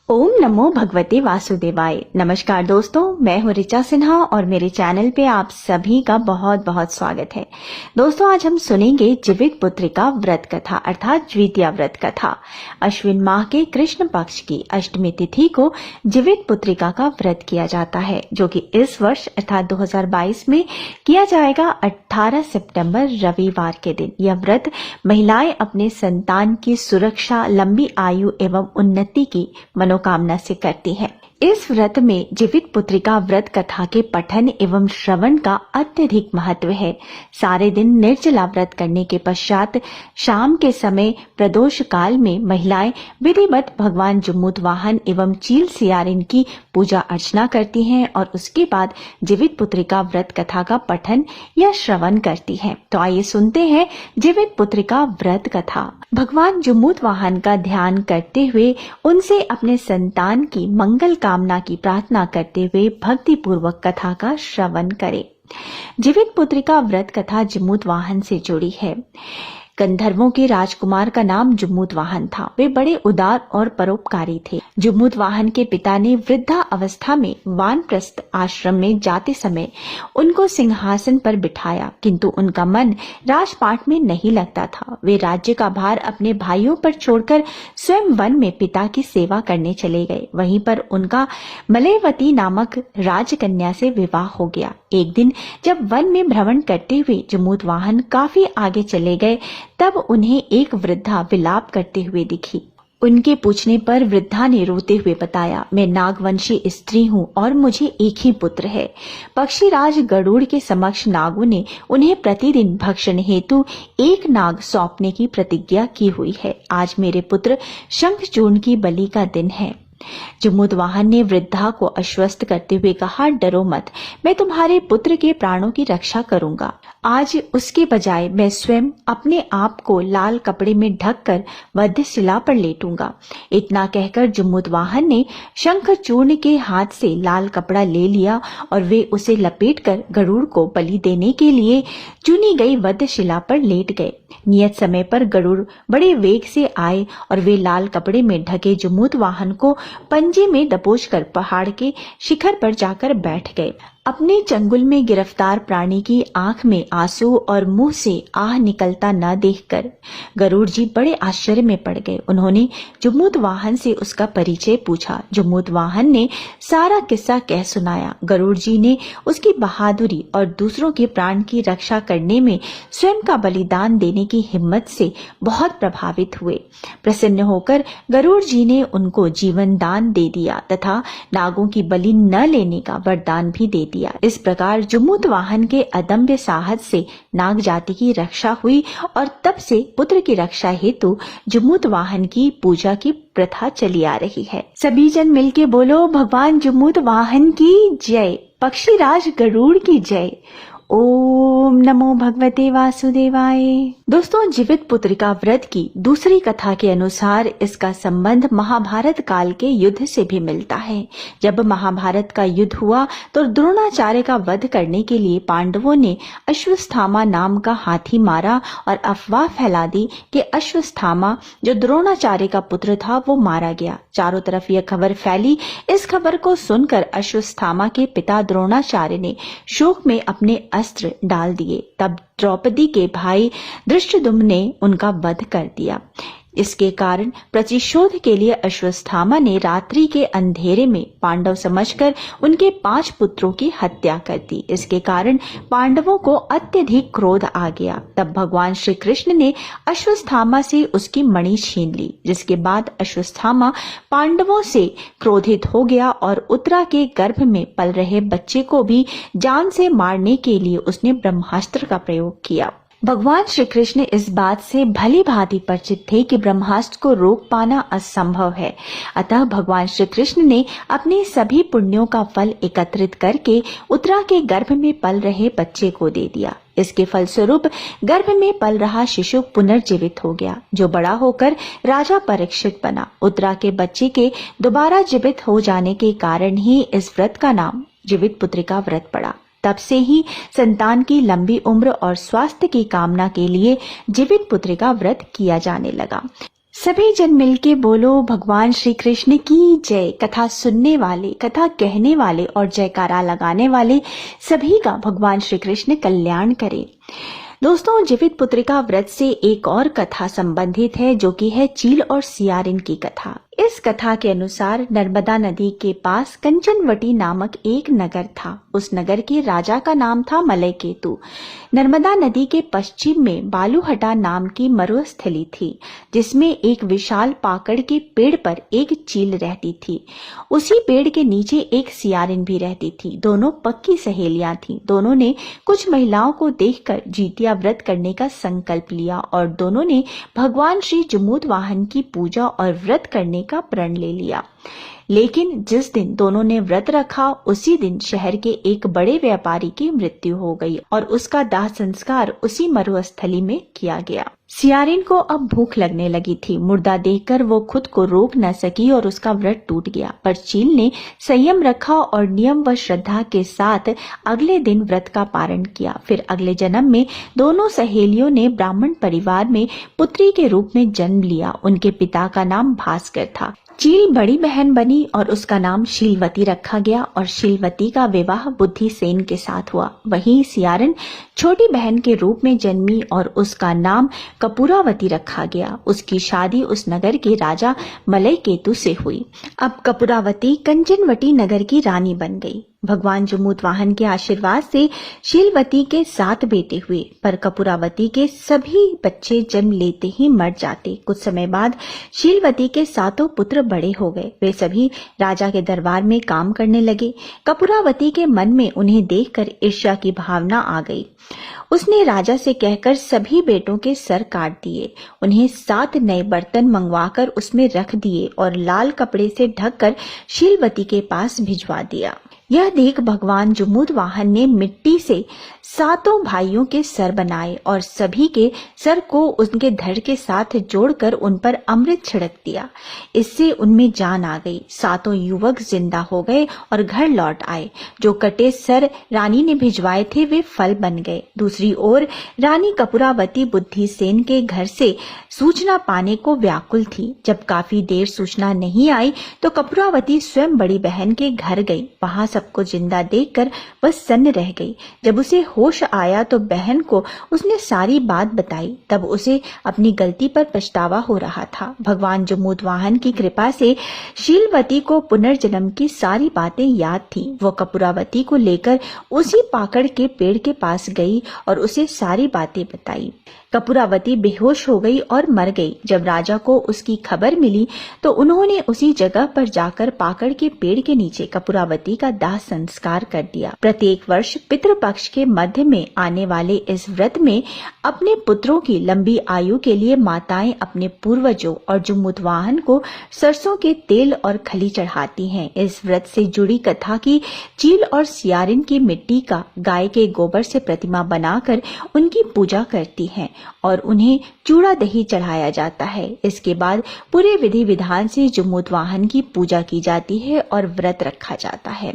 ओम नमो भगवते वासुदेवाय। नमस्कार दोस्तों, मैं हूँ ऋचा सिन्हा और मेरे चैनल पे आप सभी का बहुत बहुत स्वागत है। दोस्तों, आज हम सुनेंगे जीवित पुत्रिका व्रत कथा अर्थात द्वितीया व्रत कथा। अश्विन माह के कृष्ण पक्ष की अष्टमी तिथि को जीवित पुत्रिका का व्रत किया जाता है, जो कि इस वर्ष अर्थात 2022 में किया जाएगा 18 सितंबर रविवार के दिन। यह व्रत महिलाएं अपने संतान की सुरक्षा, लंबी आयु एवं उन्नति की मनोकामना से करती हैं। इस व्रत में जीवित पुत्रिका व्रत कथा के पठन एवं श्रवण का अत्यधिक महत्व है। सारे दिन निर्जला व्रत करने के पश्चात शाम के समय प्रदोष काल में महिलाएं विधिवत भगवान जम्मूतवाहन एवं चील सियारिन की पूजा अर्चना करती हैं और उसके बाद जीवित पुत्रिका व्रत कथा का पठन या श्रवण करती हैं। तो आइए सुनते हैं जीवित पुत्रिका व्रत कथा। भगवान जम्मूतवाहन का ध्यान करते हुए उनसे अपने संतान की मंगल कामना की प्रार्थना करते हुए भक्ति पूर्वक कथा का श्रवण करें। जीवित पुत्रिका व्रत कथा जम्मूतवाहन से जुड़ी है। गंधर्वों के राजकुमार का नाम जम्मूतवाहन था। वे बड़े उदार और परोपकारी थे। जम्मूतवाहन के पिता ने वृद्धा अवस्था में वानप्रस्थ आश्रम में जाते समय उनको सिंहासन पर बिठाया, किंतु उनका मन राजपाट में नहीं लगता था। वे राज्य का भार अपने भाइयों पर छोड़कर स्वयं वन में पिता की सेवा करने चले गए। वहीं पर उनका मलयवती नामक राजकन्या से विवाह हो गया। एक दिन जब वन में भ्रमण करते हुए जम्मूतवाहन काफी आगे चले गए, तब उन्हें एक वृद्धा विलाप करते हुए दिखी। उनके पूछने पर वृद्धा ने रोते हुए बताया, मैं नागवंशी स्त्री हूँ और मुझे एक ही पुत्र है। पक्षीराज गरुड़ के समक्ष नागों ने उन्हें प्रतिदिन भक्षण हेतु एक नाग सौंपने की प्रतिज्ञा की हुई है। आज मेरे पुत्र शंखचूर्ण की बलि का दिन है। जम्मूतवाहन ने वृद्धा को आश्वस्त करते हुए कहा, डरो मत, मैं तुम्हारे पुत्र के प्राणों की रक्षा करूंगा। आज उसके बजाय मैं स्वयं अपने आप को लाल कपड़े में ढककर वध्यशिला पर लेटूंगा। इतना कहकर जम्मूतवाहन ने शंखचूर्ण के हाथ से लाल कपड़ा ले लिया और वे उसे लपेटकर गरुड़ को बलि देने के लिए चुनी गई वध्यशिला पर लेट गए। नियत समय पर गरुड़ बड़े वेग से आए और वे लाल कपड़े में ढके जम्मूतवाहन को पंजे में दबोचकर पहाड़ के शिखर पर जाकर बैठ गए। अपने चंगुल में गिरफ्तार प्राणी की आंख में आंसू और मुंह से आह निकलता न देखकर गरुड़ जी बड़े आश्चर्य में पड़ गए। उन्होंने जम्मूतवाहन से उसका परिचय पूछा। जम्मूतवाहन ने सारा किस्सा कह सुनाया। गरुड़ जी ने उसकी बहादुरी और दूसरों के प्राण की रक्षा करने में स्वयं का बलिदान देने की हिम्मत से बहुत प्रभावित हुए। प्रसन्न होकर गरुड़ जी ने उनको जीवन दान दे दिया तथा नागों की बलि न लेने का वरदान भी दे दिया। इस प्रकार जम्मूतवाहन के अदम्य साहस से नाग जाति की रक्षा हुई और तब से पुत्र की रक्षा हेतु जम्मूतवाहन की पूजा की प्रथा चली आ रही है। सभी जन मिलके बोलो, भगवान जम्मूतवाहन की जय, पक्षीराज गरुड़ की जय। ओम नमो भगवते वासुदेवाय। दोस्तों, जीवित पुत्रिका व्रत की दूसरी कथा के अनुसार इसका संबंध महाभारत काल के युद्ध से भी मिलता है। जब महाभारत का युद्ध हुआ तो द्रोणाचार्य का वध करने के लिए पांडवों ने अश्वत्थामा नाम का हाथी मारा और अफवाह फैला दी कि अश्वत्थामा जो द्रोणाचार्य का पुत्र था वो मारा गया। चारों तरफ यह खबर फैली। इस खबर को सुनकर अश्वत्थामा के पिता द्रोणाचार्य ने शोक में अपने अस्त्र डाल दिए। तब द्रौपदी के भाई धृष्टद्युम्न ने उनका वध कर दिया। इसके कारण प्रतिशोध के लिए अश्वत्थामा ने रात्रि के अंधेरे में पांडव समझकर उनके 5 पुत्रों की हत्या कर दी। इसके कारण पांडवों को अत्यधिक क्रोध आ गया। तब भगवान श्री कृष्ण ने अश्वत्थामा से उसकी मणि छीन ली, जिसके बाद अश्वत्थामा पांडवों से क्रोधित हो गया और उत्तरा के गर्भ में पल रहे बच्चे को भी जान से मारने के लिए उसने ब्रह्मास्त्र का प्रयोग किया। भगवान श्री कृष्ण इस बात से भली भांति परिचित थे कि ब्रह्मास्त्र को रोक पाना असंभव है। अतः भगवान श्री कृष्ण ने अपने सभी पुण्यों का फल एकत्रित करके उत्तरा के गर्भ में पल रहे बच्चे को दे दिया। इसके फलस्वरूप गर्भ में पल रहा शिशु पुनर्जीवित हो गया, जो बड़ा होकर राजा परीक्षित बना। उत्तरा के बच्चे के दोबारा जीवित हो जाने के कारण ही इस व्रत का नाम जीवित पुत्रिका व्रत पड़ा। तब से ही संतान की लंबी उम्र और स्वास्थ्य की कामना के लिए जीवित पुत्रिका व्रत किया जाने लगा। सभी जन मिलके बोलो भगवान श्री कृष्ण की जय। कथा सुनने वाले, कथा कहने वाले और जयकारा लगाने वाले सभी का भगवान श्री कृष्ण कल्याण करे। दोस्तों, जीवित पुत्रिका व्रत से एक और कथा संबंधित है, जो कि है चील और सियारिन की कथा। इस कथा के अनुसार नर्मदा नदी के पास कंचनवटी नामक एक नगर था। उस नगर के राजा का नाम था मलयकेतु। नर्मदा नदी के पश्चिम में बालूहटा नाम की मरुस्थली थी, जिसमें एक विशाल पाकड़ के पेड़ पर एक चील रहती थी। उसी पेड़ के नीचे एक सियारिन भी रहती थी। दोनों पक्की सहेलियां थीं। दोनों ने कुछ महिलाओं को देखकर जितिया व्रत करने का संकल्प लिया और दोनों ने भगवान श्री जमूतवाहन की पूजा और व्रत करने का प्रण ले लिया। लेकिन जिस दिन दोनों ने व्रत रखा, उसी दिन शहर के एक बड़े व्यापारी की मृत्यु हो गई और उसका दाह संस्कार उसी मरुस्थली में किया गया। सियारिन को अब भूख लगने लगी थी। मुर्दा देखकर वो खुद को रोक न सकी और उसका व्रत टूट गया। पर चील ने संयम रखा और नियम व श्रद्धा के साथ अगले दिन व्रत का पारण किया। फिर अगले जन्म में दोनों सहेलियों ने ब्राह्मण परिवार में पुत्री के रूप में जन्म लिया। उनके पिता का नाम भास्कर था। चील बड़ी बहन बनी और उसका नाम शीलवती रखा गया और शीलवती का विवाह बुद्धिसेन के साथ हुआ। वहीं सियारिन छोटी बहन के रूप में जन्मी और उसका नाम कपूरावती रखा गया। उसकी शादी उस नगर के राजा मलयकेतु से हुई। अब कपूरावती कंचनवटी नगर की रानी बन गई। भगवान जमूतवाहन के आशीर्वाद से शीलवती के 7 बेटे हुए, पर कपूरावती के सभी बच्चे जन्म लेते ही मर जाते। कुछ समय बाद शीलवती के 7 पुत्र बड़े हो गए। वे सभी राजा के दरबार में काम करने लगे। कपूरावती के मन में उन्हें देखकर ईर्ष्या की भावना आ गई। उसने राजा से कहकर सभी बेटों के सर काट दिए। उन्हें 7 नए बर्तन मंगवाकर उसमें रख दिए और लाल कपड़े से ढककर शीलवती के पास भिजवा दिया। यह देख भगवान जमूतवाहन ने मिट्टी से 7 भाइयों के सर बनाए और सभी के सर को उनके धड़ के साथ जोड़कर उन पर अमृत छिड़क दिया। इससे उनमें जान आ गई। 7 युवक जिंदा हो गए और घर लौट आए। जो कटे सर रानी ने भिजवाए थे वे फल बन गए। दूसरी ओर रानी कपूरावती बुद्धिसेन के घर से सूचना पाने को व्याकुल थी। जब काफी देर सूचना नहीं आई तो कपूरावती स्वयं बड़ी बहन के घर गई। वहां सबको जिंदा देखकर वह सन्न रह गई। जब उसे होश आया तो बहन को उसने सारी बात बताई। तब उसे अपनी गलती पर पछतावा हो रहा था। भगवान जमूतवाहन की कृपा से शीलवती को पुनर्जन्म की सारी बातें याद थी। वो कपूरावती को लेकर उसी पाकड़ के पेड़ के पास गई और उसे सारी बातें बताई। कपूरावती बेहोश हो गई और मर गई। जब राजा को उसकी खबर मिली तो उन्होंने उसी जगह पर जाकर पाकड़ के पेड़ के नीचे कपूरावती का दाह संस्कार कर दिया। प्रत्येक वर्ष पितृपक्ष के मध्य में आने वाले इस व्रत में अपने पुत्रों की लंबी आयु के लिए माताएं अपने पूर्वजों और जमूतवाहन को सरसों के तेल और खली चढ़ाती हैं। इस व्रत से जुड़ी कथा की चील और सियारिन की मिट्टी का गाय के गोबर से प्रतिमा बनाकर उनकी पूजा करती हैं और उन्हें चूड़ा दही चढ़ाया जाता है। इसके बाद पूरे विधि विधान से जमूतवाहन की पूजा की जाती है और व्रत रखा जाता है।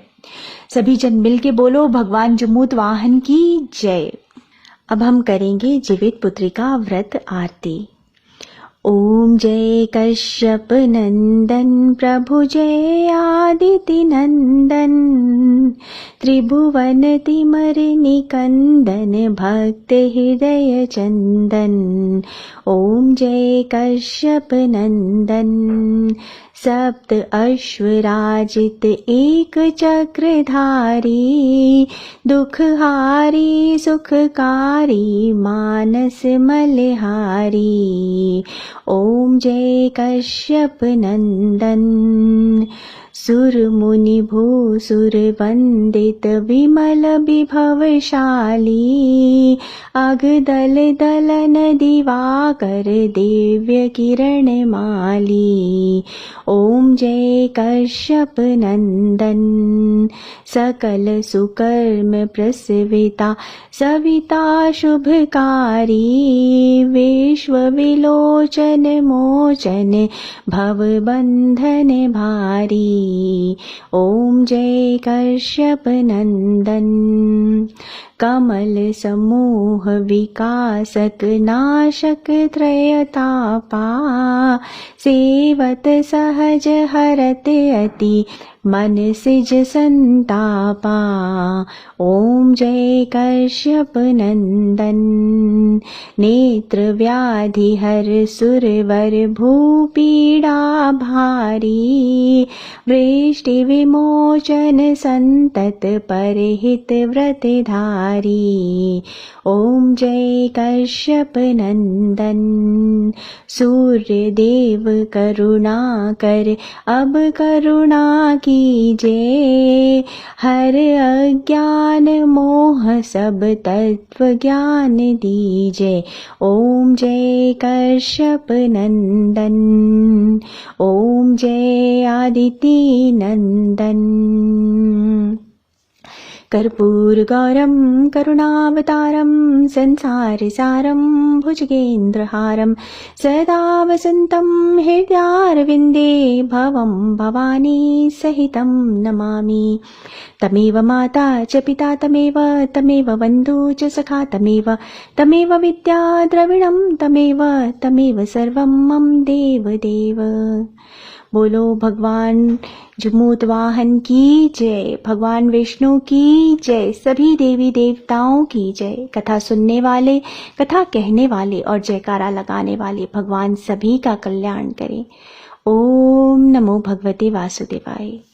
सभी जन मिलके बोलो भगवान जमूतवाहन की जय। अब हम करेंगे जीवित पुत्रिका व्रत आरती। ओम जय कश्यप नंदन प्रभु जय आदिति नंदन त्रिभुवन तिमर निकंदन भक्त हृदय चंदन। ओम जय कश्यप नंदन सप्त अश्वराजित एक चक्रधारी दुखहारी सुखकारी मानस मलहारी। ओम जय कश्यप नंदन सुर मुनि भूसुर वंदित विमल विभवशाली अग दल दलन दिवाकर दिव्य किरण माली। ओम जय कश्यप नंदन सकल सुकर्म प्रसविता सविता शुभकारी विश्व विलोचन मोचन भव बंधन भारी। ओम जय कश्यप नंदन कमल समूह विकासक नाशक त्रयतापा सेवत सहज हरत अति मन सिज संतापा। ओम जय कश्यप नंदन नेत्र व्याधि हर सुरवर भूपीड़ा भारी वृष्टि विमोचन संतत परहित व्रत धारी। ओम जय कश्यप नंदन सूर्य देव करुणा कर अब करुणा कीजिए हर अज्ञान मोह सब तत्व ज्ञान दीजिए। ओम जय कश्यप नंदन ओम जय आदिति नंदन। कर्पूरगौरं करुणावतारं संसारसारं भुजगेन्द्रहारं सदा वसन्तं हृदयारविन्दे भवं भवानी सहितं नमामि। तमेव माता च पिता तमेव बन्धु च सखा तमेव विद्या द्रविणं तमेव सर्वं मम देव। बोलो भगवान जमूत वाहन की जय, भगवान विष्णु की जय, सभी देवी देवताओं की जय। कथा सुनने वाले, कथा कहने वाले और जयकारा लगाने वाले भगवान सभी का कल्याण करें। ओम नमो भगवते वासुदेवाय।